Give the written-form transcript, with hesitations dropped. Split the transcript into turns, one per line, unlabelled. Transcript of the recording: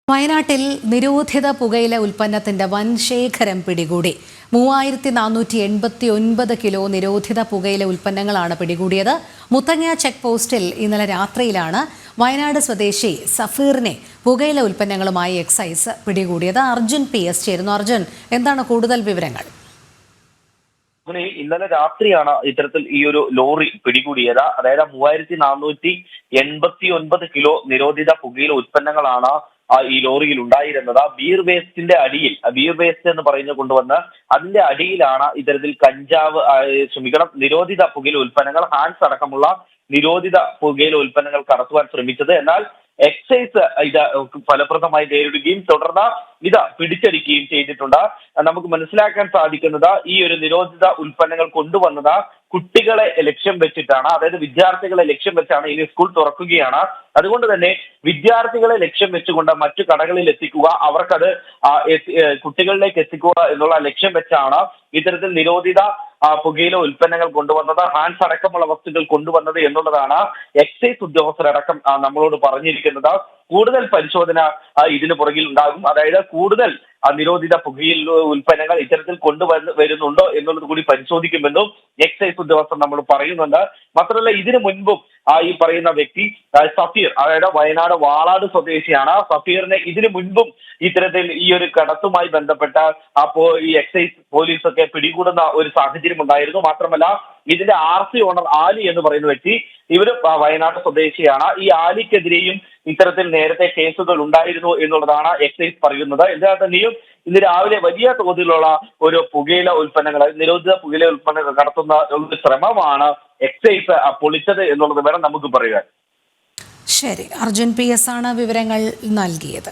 വയനാട്ടിൽ നിരോധിത പുകയില ഉൽപ്പന്നത്തിന്റെ വൻ ശേഖരം പിടികൂടി. 3489 കിലോ നിരോധിത പുകയില ഉൽപ്പന്നങ്ങളാണ് പിടികൂടിയത്. മുത്തങ്ങ ചെക്ക് പോസ്റ്റിൽ ഇന്നലെ രാത്രിയിലാണ് വയനാട് സ്വദേശി സഫീറിനെ പുകയില ഉൽപ്പന്നങ്ങളുമായി എക്സൈസ് പിടികൂടിയത്. അർജുൻ PS ചേരുന്നു. അർജുൻ, എന്താണ് കൂടുതൽ വിവരങ്ങൾ?
ഇന്നലെ രാത്രിയാണ് ഇത്തരത്തിൽ ഈ ഒരു ലോറി പിടികൂടിയത്. അതായത് 3489 കിലോ നിരോധിത പുകയില ഉൽപ്പന്നങ്ങളാണ് ഈ ലോറിയിൽ ഉണ്ടായിരുന്നത്. ബീർ വേസ്റ്റിന്റെ അടിയിൽ, ബീർ വേസ്റ്റ് എന്ന് പറയുന്നത് കൊണ്ടുവന്ന് അതിന്റെ അടിയിലാണ് ഇത്തരത്തിൽ കഞ്ചാവ്, നിരോധിത പുകയില ഉൽപ്പന്നങ്ങൾ, ഹാൻസ് അടക്കമുള്ള നിരോധിത പുകയില ഉൽപ്പന്നങ്ങൾ കടത്തുവാൻ ശ്രമിച്ചത്. എന്നാൽ എക്സൈസ് ഇത് ഫലപ്രദമായി നേരിടുകയും തുടർന്ന് ഇത് പിടിച്ചെടുക്കുകയും ചെയ്തിട്ടുണ്ട്. നമുക്ക് മനസ്സിലാക്കാൻ സാധിക്കുന്നത് ഈ ഒരു നിരോധിത ഉൽപ്പന്നങ്ങൾ കൊണ്ടുവന്നത് കുട്ടികളെ ലക്ഷ്യം വെച്ചിട്ടാണ്. അതായത് വിദ്യാർത്ഥികളെ ലക്ഷ്യം വെച്ചാണ്. ഇനി സ്കൂൾ തുറക്കുകയാണ്. അതുകൊണ്ട് തന്നെ വിദ്യാർത്ഥികളെ ലക്ഷ്യം വെച്ചുകൊണ്ട് മറ്റു കടകളിൽ എത്തിക്കുക, അവർക്കത് കുട്ടികളിലേക്ക് എത്തിക്കുക എന്നുള്ള ലക്ഷ്യം വെച്ചാണ് ഇത്തരത്തിൽ നിരോധിത പുകയില ഉൽപ്പന്നങ്ങൾ കൊണ്ടുവന്നത്, ഹാൻസ് അടക്കമുള്ള വസ്തുക്കൾ കൊണ്ടുവന്നത് എന്നുള്ളതാണ് എക്സൈസ് ഉദ്യോഗസ്ഥരടക്കം നമ്മളോട് പറഞ്ഞിരിക്കുന്നത്. കൂടുതൽ പരിശോധന ഇതിന് പുറകിൽ ഉണ്ടാകും. അതായത് കൂടുതൽ നിരോധിത പുകയില ഉൽപ്പന്നങ്ങൾ ഇത്തരത്തിൽ വരുന്നുണ്ടോ എന്നുള്ളത് കൂടി പരിശോധിക്കുമെന്നും എക്സൈസ് ഉദ്യോഗസ്ഥർ നമ്മൾ പറയുന്നുണ്ട്. മാത്രമല്ല, ഇതിനു മുൻപും ഈ പറയുന്ന വ്യക്തി സഫീർ, അതായത് വയനാട് വാളാട് സ്വദേശിയാണ്. സഫീറിനെ ഇതിനു മുൻപും ഇത്തരത്തിൽ ഈ ഒരു കടത്തുമായി ബന്ധപ്പെട്ട ഈ എക്സൈസ് പോലീസൊക്കെ പിടികൂടുന്ന ഒരു സാഹചര്യം ഉണ്ടായിരുന്നു. മാത്രമല്ല, ഇതിന്റെ RC ഓണർ ആലി എന്ന് പറയുന്ന വ്യക്തി, ഇവര് വയനാട് സ്വദേശിയാണ്. ഈ ആലിക്കെതിരെയും ഇത്തരത്തിൽ നേരത്തെ കേസുകൾ ഉണ്ടായിരുന്നു എന്നുള്ളതാണ് എക്സൈസ് പറയുന്നത്. എന്നാൽ തന്നെയും ഇന്ന് രാവിലെ വലിയ തോതിലുള്ള ഒരു പുകയില ഉൽപ്പന്നങ്ങൾ, നിരോധിത പുകയില ഉൽപ്പന്നങ്ങൾ കടത്തുന്ന ഒരു ശ്രമമാണ് എക്സൈസ് പൊളിച്ചത് എന്നുള്ളത് വേണം നമുക്ക് പറയാൻ.
ശരി, അർജുൻ PS ആണ് വിവരങ്ങൾ നൽകിയത്.